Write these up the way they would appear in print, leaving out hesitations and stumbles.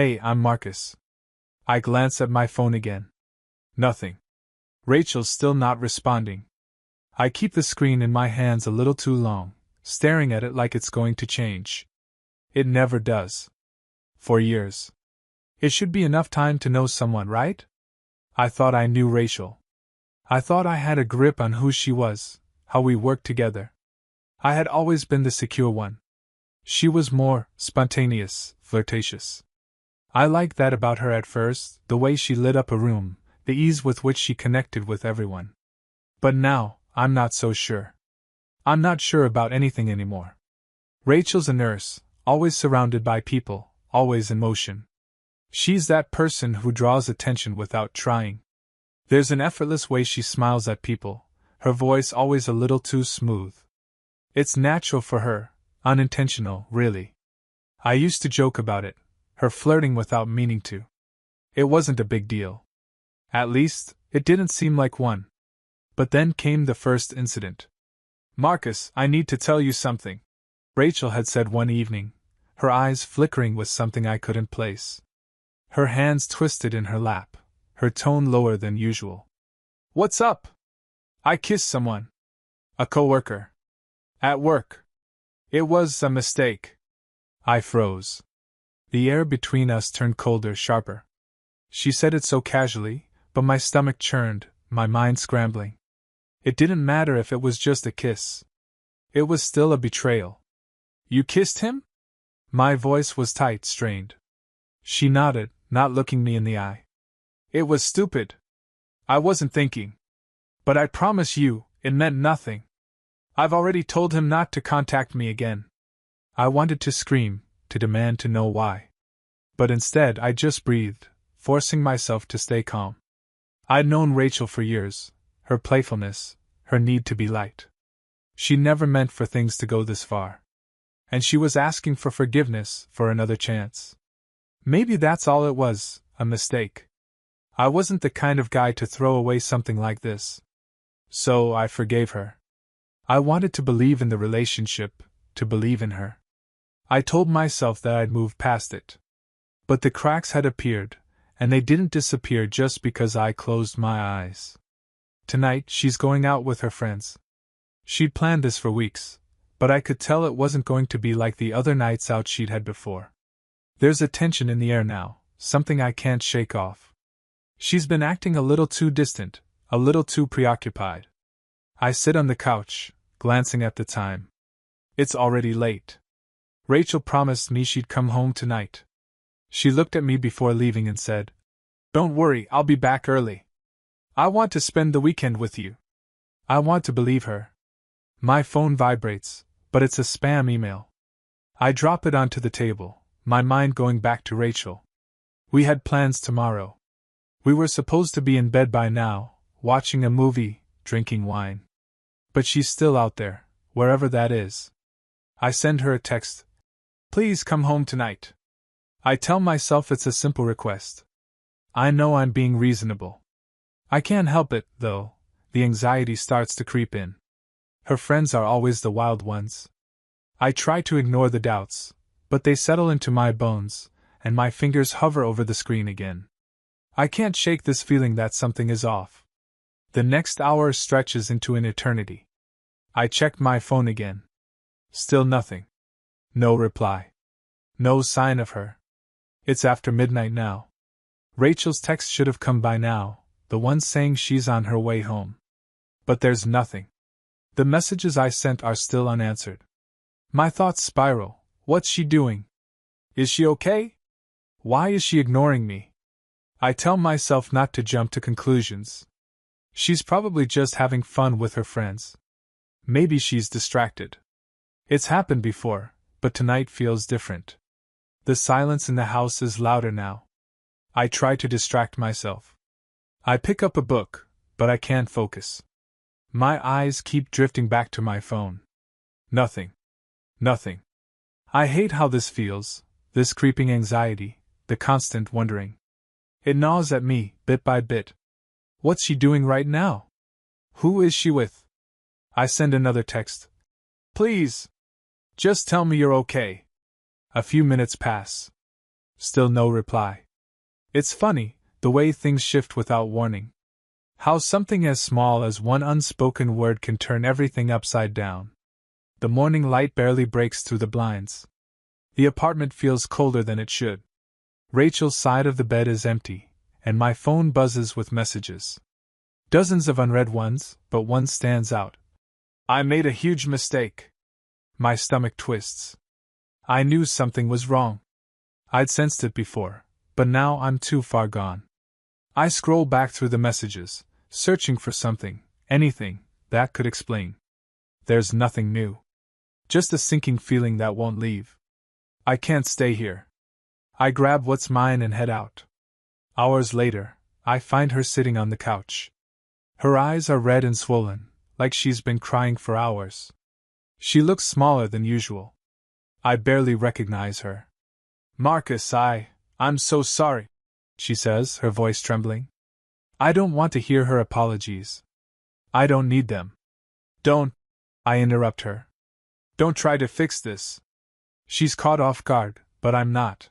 Hey, I'm Marcus. I glance at my phone again. Nothing. Rachel's still not responding. I keep the screen in my hands a little too long, staring at it like it's going to change. It never does. For years. It should be enough time to know someone, right? I thought I knew Rachel. I thought I had a grip on who she was, how we worked together. I had always been the secure one. She was more spontaneous, flirtatious. I liked that about her at first, the way she lit up a room, the ease with which she connected with everyone. But now, I'm not so sure. I'm not sure about anything anymore. Rachel's a nurse, always surrounded by people, always in motion. She's that person who draws attention without trying. There's an effortless way she smiles at people, her voice always a little too smooth. It's natural for her, unintentional, really. I used to joke about it, her flirting without meaning to. It wasn't a big deal. At least, it didn't seem like one. But then came the first incident. Marcus, I need to tell you something, Rachel had said one evening, her eyes flickering with something I couldn't place. Her hands twisted in her lap, her tone lower than usual. What's up? I kissed someone. A coworker. At work. It was a mistake. I froze. The air between us turned colder, sharper. She said it so casually, but my stomach churned, my mind scrambling. It didn't matter if it was just a kiss. It was still a betrayal. You kissed him? My voice was tight, strained. She nodded, not looking me in the eye. It was stupid. I wasn't thinking. But I promise you, it meant nothing. I've already told him not to contact me again. I wanted to scream, to demand to know why. But instead I just breathed, forcing myself to stay calm. I'd known Rachel for years, her playfulness, her need to be liked. She never meant for things to go this far. And she was asking for forgiveness, for another chance. Maybe that's all it was, a mistake. I wasn't the kind of guy to throw away something like this. So I forgave her. I wanted to believe in the relationship, to believe in her. I told myself that I'd moved past it. But the cracks had appeared, and they didn't disappear just because I closed my eyes. Tonight she's going out with her friends. She'd planned this for weeks, but I could tell it wasn't going to be like the other nights out she'd had before. There's a tension in the air now, something I can't shake off. She's been acting a little too distant, a little too preoccupied. I sit on the couch, glancing at the time. It's already late. Rachel promised me she'd come home tonight. She looked at me before leaving and said, "Don't worry, I'll be back early. I want to spend the weekend with you." I want to believe her. My phone vibrates, but it's a spam email. I drop it onto the table, my mind going back to Rachel. We had plans tomorrow. We were supposed to be in bed by now, watching a movie, drinking wine. But she's still out there, wherever that is. I send her a text. Please come home tonight. I tell myself it's a simple request. I know I'm being reasonable. I can't help it, though. The anxiety starts to creep in. Her friends are always the wild ones. I try to ignore the doubts, but they settle into my bones, and my fingers hover over the screen again. I can't shake this feeling that something is off. The next hour stretches into an eternity. I check my phone again. Still nothing. No reply. No sign of her. It's after midnight now. Rachel's text should have come by now, the one saying she's on her way home. But there's nothing. The messages I sent are still unanswered. My thoughts spiral. What's she doing? Is she okay? Why is she ignoring me? I tell myself not to jump to conclusions. She's probably just having fun with her friends. Maybe she's distracted. It's happened before, but tonight feels different. The silence in the house is louder now. I try to distract myself. I pick up a book, but I can't focus. My eyes keep drifting back to my phone. Nothing. Nothing. I hate how this feels, this creeping anxiety, the constant wondering. It gnaws at me, bit by bit. What's she doing right now? Who is she with? I send another text. Please. Just tell me you're okay. A few minutes pass. Still no reply. It's funny, the way things shift without warning. How something as small as one unspoken word can turn everything upside down. The morning light barely breaks through the blinds. The apartment feels colder than it should. Rachel's side of the bed is empty, and my phone buzzes with messages. Dozens of unread ones, but one stands out. I made a huge mistake. My stomach twists. I knew something was wrong. I'd sensed it before, but now I'm too far gone. I scroll back through the messages, searching for something, anything, that could explain. There's nothing new. Just a sinking feeling that won't leave. I can't stay here. I grab what's mine and head out. Hours later, I find her sitting on the couch. Her eyes are red and swollen, like she's been crying for hours. She looks smaller than usual. I barely recognize her. Marcus, I'm so sorry, she says, her voice trembling. I don't want to hear her apologies. I don't need them. Don't, I interrupt her. Don't try to fix this. She's caught off guard, but I'm not.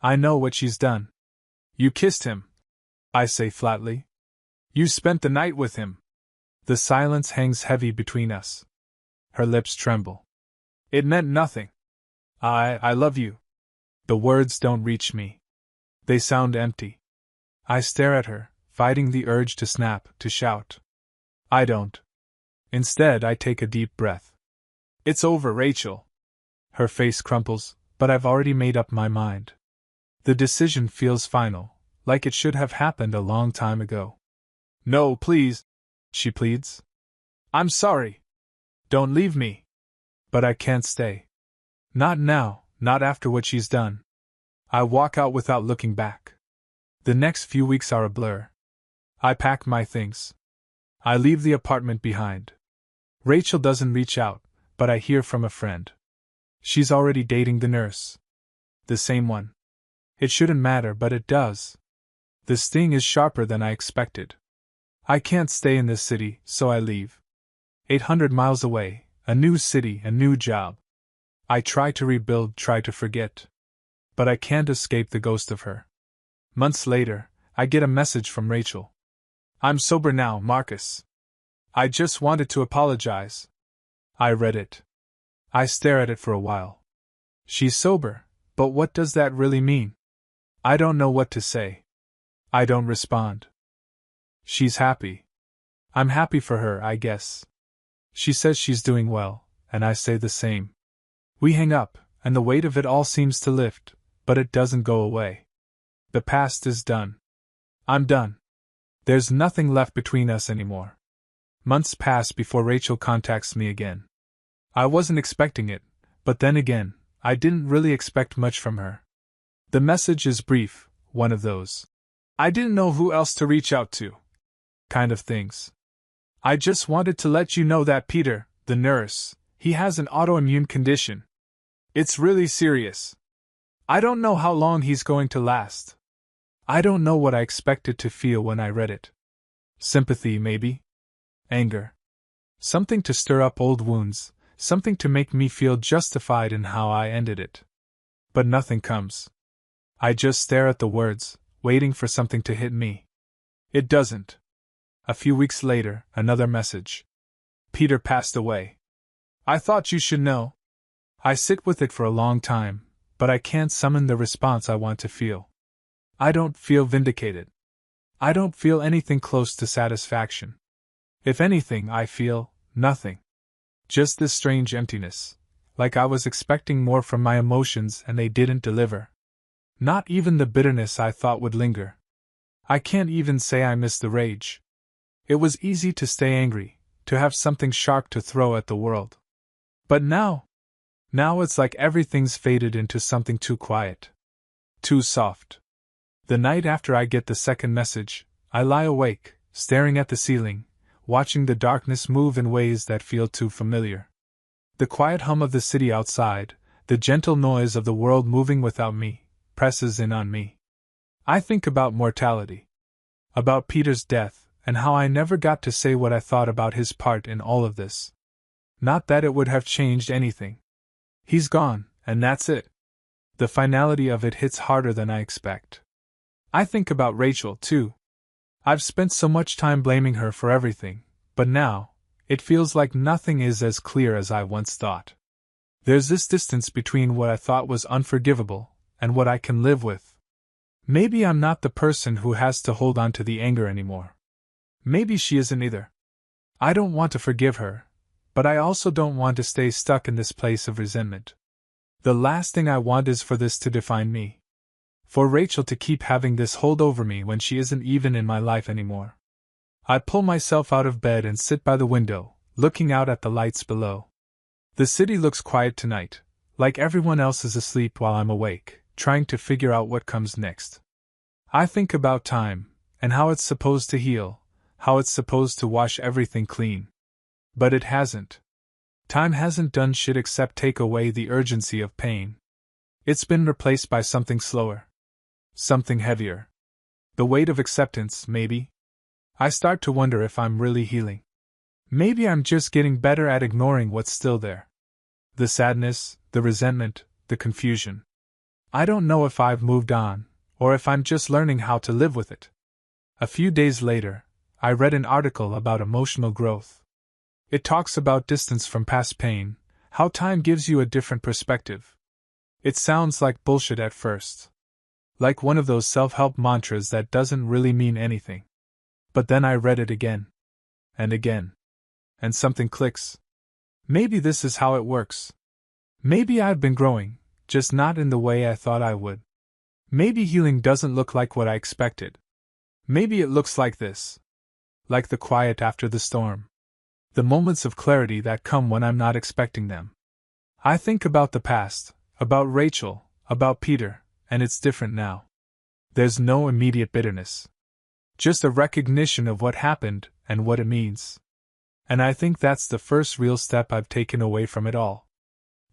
I know what she's done. You kissed him, I say flatly. You spent the night with him. The silence hangs heavy between us. Her lips tremble. It meant nothing. I love you. The words don't reach me. They sound empty. I stare at her, fighting the urge to snap, to shout. I don't. Instead, I take a deep breath. It's over, Rachel. Her face crumples, but I've already made up my mind. The decision feels final, like it should have happened a long time ago. No, please, she pleads. I'm sorry. Don't leave me. But I can't stay. Not now, not after what she's done. I walk out without looking back. The next few weeks are a blur. I pack my things. I leave the apartment behind. Rachel doesn't reach out, but I hear from a friend. She's already dating the nurse. The same one. It shouldn't matter, but it does. The sting is sharper than I expected. I can't stay in this city, so I leave. 800 miles away, a new city, a new job. I try to rebuild, try to forget. But I can't escape the ghost of her. Months later, I get a message from Rachel. I'm sober now, Marcus. I just wanted to apologize. I read it. I stare at it for a while. She's sober, but what does that really mean? I don't know what to say. I don't respond. She's happy. I'm happy for her, I guess. She says she's doing well, and I say the same. We hang up, and the weight of it all seems to lift, but it doesn't go away. The past is done. I'm done. There's nothing left between us anymore. Months pass before Rachel contacts me again. I wasn't expecting it, but then again, I didn't really expect much from her. The message is brief, one of those I didn't know who else to reach out to kind of things. I just wanted to let you know that Peter, the nurse, he has an autoimmune condition. It's really serious. I don't know how long he's going to last. I don't know what I expected to feel when I read it. Sympathy, maybe? Anger. Something to stir up old wounds, something to make me feel justified in how I ended it. But nothing comes. I just stare at the words, waiting for something to hit me. It doesn't. A few weeks later, another message. Peter passed away. I thought you should know. I sit with it for a long time, but I can't summon the response I want to feel. I don't feel vindicated. I don't feel anything close to satisfaction. If anything, I feel nothing. Just this strange emptiness, like I was expecting more from my emotions and they didn't deliver. Not even the bitterness I thought would linger. I can't even say I miss the rage. It was easy to stay angry, to have something sharp to throw at the world. But now it's like everything's faded into something too quiet. Too soft. The night after I get the second message, I lie awake, staring at the ceiling, watching the darkness move in ways that feel too familiar. The quiet hum of the city outside, the gentle noise of the world moving without me, presses in on me. I think about mortality. About Peter's death, and how I never got to say what I thought about his part in all of this. Not that it would have changed anything. He's gone, and that's it. The finality of it hits harder than I expect. I think about Rachel, too. I've spent so much time blaming her for everything, but now, it feels like nothing is as clear as I once thought. There's this distance between what I thought was unforgivable and what I can live with. Maybe I'm not the person who has to hold on to the anger anymore. Maybe she isn't either. I don't want to forgive her, but I also don't want to stay stuck in this place of resentment. The last thing I want is for this to define me. For Rachel to keep having this hold over me when she isn't even in my life anymore. I pull myself out of bed and sit by the window, looking out at the lights below. The city looks quiet tonight, like everyone else is asleep while I'm awake, trying to figure out what comes next. I think about time, and how it's supposed to heal, how it's supposed to wash everything clean. But it hasn't. Time hasn't done shit except take away the urgency of pain. It's been replaced by something slower. Something heavier. The weight of acceptance, maybe? I start to wonder if I'm really healing. Maybe I'm just getting better at ignoring what's still there. The sadness, the resentment, the confusion. I don't know if I've moved on, or if I'm just learning how to live with it. A few days later, I read an article about emotional growth. It talks about distance from past pain, how time gives you a different perspective. It sounds like bullshit at first. Like one of those self-help mantras that doesn't really mean anything. But then I read it again. And again. And something clicks. Maybe this is how it works. Maybe I've been growing, just not in the way I thought I would. Maybe healing doesn't look like what I expected. Maybe it looks like this. Like the quiet after the storm. The moments of clarity that come when I'm not expecting them. I think about the past, about Rachel, about Peter, and it's different now. There's no immediate bitterness. Just a recognition of what happened and what it means. And I think that's the first real step I've taken away from it all.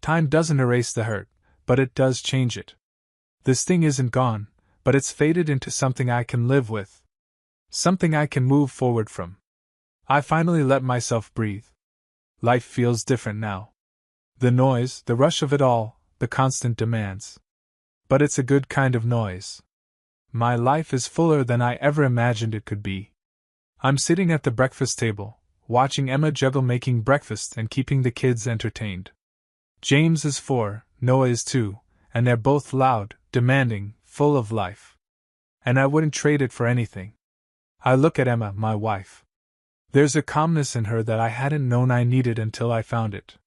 Time doesn't erase the hurt, but it does change it. The sting isn't gone, but it's faded into something I can live with. Something I can move forward from. I finally let myself breathe. Life feels different now. The noise, the rush of it all, the constant demands. But it's a good kind of noise. My life is fuller than I ever imagined it could be. I'm sitting at the breakfast table, watching Emma juggle making breakfast and keeping the kids entertained. James is 4, Noah is 2, and they're both loud, demanding, full of life. And I wouldn't trade it for anything. I look at Emma, my wife. There's a calmness in her that I hadn't known I needed until I found it.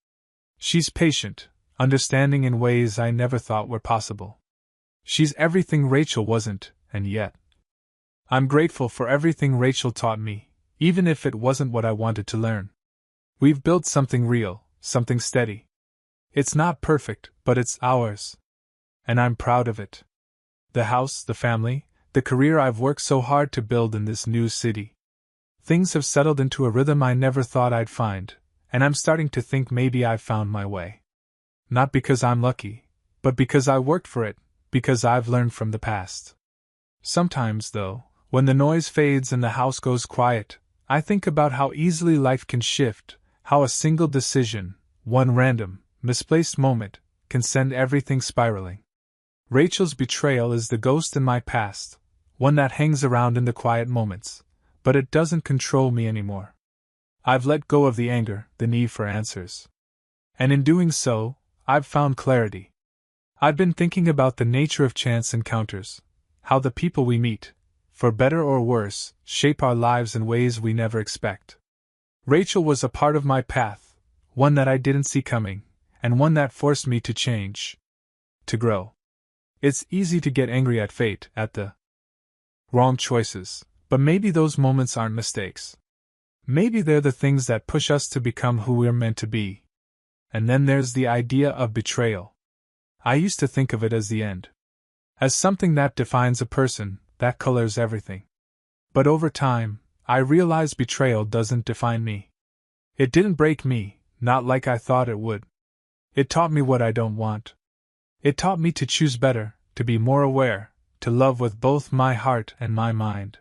She's patient, understanding in ways I never thought were possible. She's everything Rachel wasn't, and yet. I'm grateful for everything Rachel taught me, even if it wasn't what I wanted to learn. We've built something real, something steady. It's not perfect, but it's ours. And I'm proud of it. The house, the family, the career I've worked so hard to build in this new city. Things have settled into a rhythm I never thought I'd find, and I'm starting to think maybe I've found my way. Not because I'm lucky, but because I worked for it, because I've learned from the past. Sometimes, though, when the noise fades and the house goes quiet, I think about how easily life can shift, how a single decision, one random, misplaced moment, can send everything spiraling. Rachel's betrayal is the ghost in my past, one that hangs around in the quiet moments, but it doesn't control me anymore. I've let go of the anger, the need for answers. And in doing so, I've found clarity. I've been thinking about the nature of chance encounters, how the people we meet, for better or worse, shape our lives in ways we never expect. Rachel was a part of my path, one that I didn't see coming, and one that forced me to change. To grow. It's easy to get angry at fate, at the wrong choices, but maybe those moments aren't mistakes. Maybe they're the things that push us to become who we're meant to be. And then there's the idea of betrayal. I used to think of it as the end. As something that defines a person, that colors everything. But over time, I realized betrayal doesn't define me. It didn't break me, not like I thought it would. It taught me what I don't want. It taught me to choose better, to be more aware, to love with both my heart and my mind.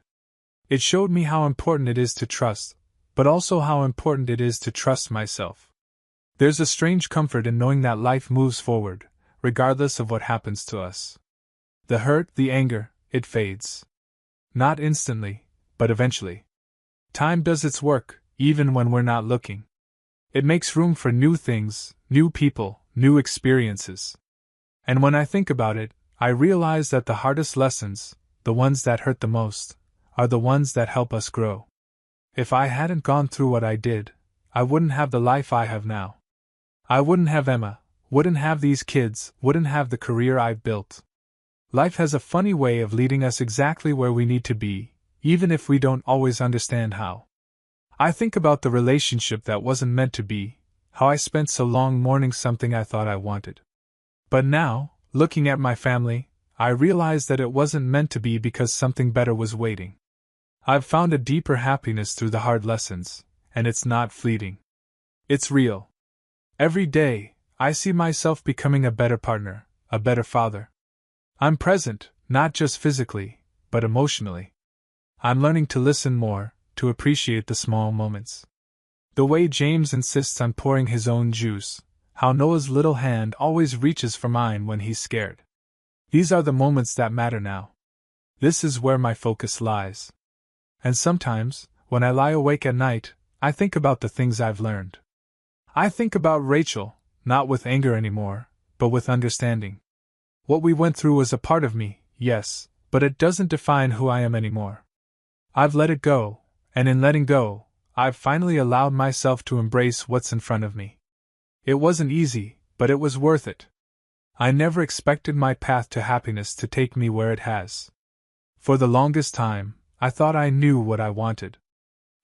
It showed me how important it is to trust, but also how important it is to trust myself. There's a strange comfort in knowing that life moves forward, regardless of what happens to us. The hurt, the anger, it fades. Not instantly, but eventually. Time does its work, even when we're not looking. It makes room for new things, new people, new experiences. And when I think about it, I realize that the hardest lessons, the ones that hurt the most, are the ones that help us grow. If I hadn't gone through what I did, I wouldn't have the life I have now. I wouldn't have Emma, wouldn't have these kids, wouldn't have the career I've built. Life has a funny way of leading us exactly where we need to be, even if we don't always understand how. I think about the relationship that wasn't meant to be, how I spent so long mourning something I thought I wanted. But now, looking at my family, I realize that it wasn't meant to be because something better was waiting. I've found a deeper happiness through the hard lessons, and it's not fleeting. It's real. Every day, I see myself becoming a better partner, a better father. I'm present, not just physically, but emotionally. I'm learning to listen more, to appreciate the small moments. The way James insists on pouring his own juice, how Noah's little hand always reaches for mine when he's scared. These are the moments that matter now. This is where my focus lies. And sometimes, when I lie awake at night, I think about the things I've learned. I think about Rachel, not with anger anymore, but with understanding. What we went through was a part of me, yes, but it doesn't define who I am anymore. I've let it go, and in letting go, I've finally allowed myself to embrace what's in front of me. It wasn't easy, but it was worth it. I never expected my path to happiness to take me where it has. For the longest time, I thought I knew what I wanted.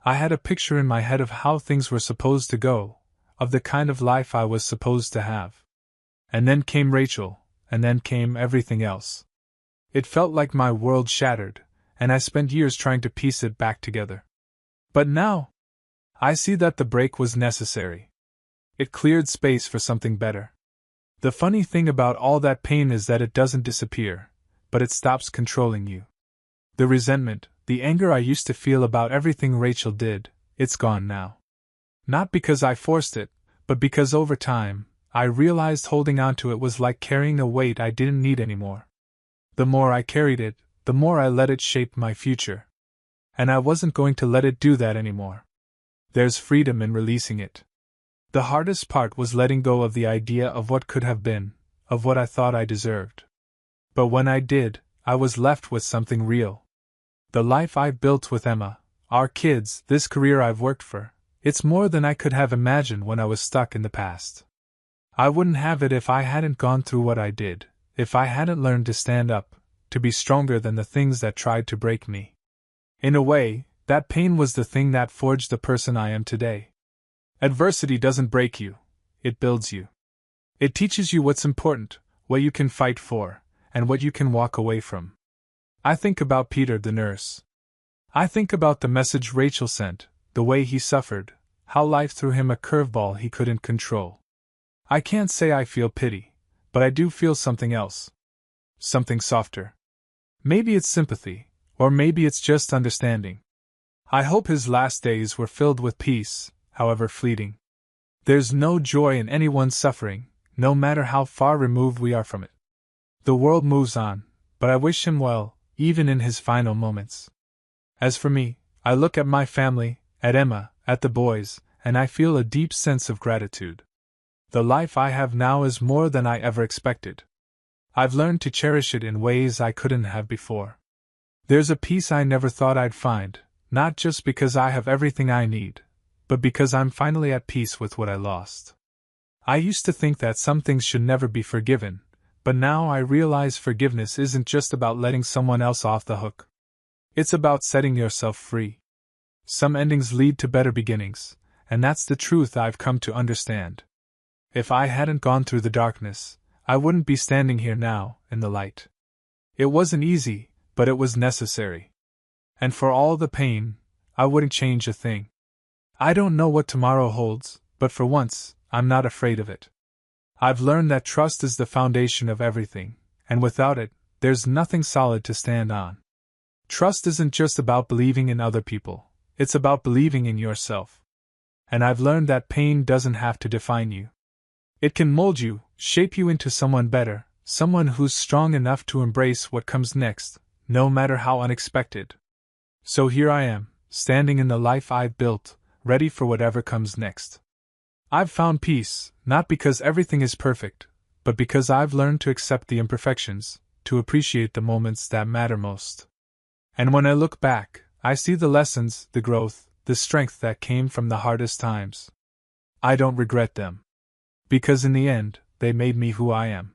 I had a picture in my head of how things were supposed to go, of the kind of life I was supposed to have. And then came Rachel, and then came everything else. It felt like my world shattered, and I spent years trying to piece it back together. But now, I see that the break was necessary. It cleared space for something better. The funny thing about all that pain is that it doesn't disappear, but it stops controlling you. The resentment, the anger I used to feel about everything Rachel did, it's gone now. Not because I forced it, but because over time, I realized holding on to it was like carrying a weight I didn't need anymore. The more I carried it, the more I let it shape my future. And I wasn't going to let it do that anymore. There's freedom in releasing it. The hardest part was letting go of the idea of what could have been, of what I thought I deserved. But when I did, I was left with something real. The life I've built with Emma, our kids, this career I've worked for, it's more than I could have imagined when I was stuck in the past. I wouldn't have it if I hadn't gone through what I did, if I hadn't learned to stand up, to be stronger than the things that tried to break me. In a way, that pain was the thing that forged the person I am today. Adversity doesn't break you, it builds you. It teaches you what's important, what you can fight for, and what you can walk away from. I think about Peter the nurse. I think about the message Rachel sent, the way he suffered, how life threw him a curveball he couldn't control. I can't say I feel pity, but I do feel something else. Something softer. Maybe it's sympathy, or maybe it's just understanding. I hope his last days were filled with peace, however fleeting. There's no joy in anyone's suffering, no matter how far removed we are from it. The world moves on, but I wish him well, even in his final moments. As for me, I look at my family, at Emma, at the boys, and I feel a deep sense of gratitude. The life I have now is more than I ever expected. I've learned to cherish it in ways I couldn't have before. There's a peace I never thought I'd find, not just because I have everything I need, but because I'm finally at peace with what I lost. I used to think that some things should never be forgiven, but now I realize forgiveness isn't just about letting someone else off the hook. It's about setting yourself free. Some endings lead to better beginnings, and that's the truth I've come to understand. If I hadn't gone through the darkness, I wouldn't be standing here now, in the light. It wasn't easy, but it was necessary. And for all the pain, I wouldn't change a thing. I don't know what tomorrow holds, but for once, I'm not afraid of it. I've learned that trust is the foundation of everything, and without it, there's nothing solid to stand on. Trust isn't just about believing in other people, it's about believing in yourself. And I've learned that pain doesn't have to define you. It can mold you, shape you into someone better, someone who's strong enough to embrace what comes next, no matter how unexpected. So here I am, standing in the life I've built, ready for whatever comes next. I've found peace, not because everything is perfect, but because I've learned to accept the imperfections, to appreciate the moments that matter most. And when I look back, I see the lessons, the growth, the strength that came from the hardest times. I don't regret them. Because in the end, they made me who I am.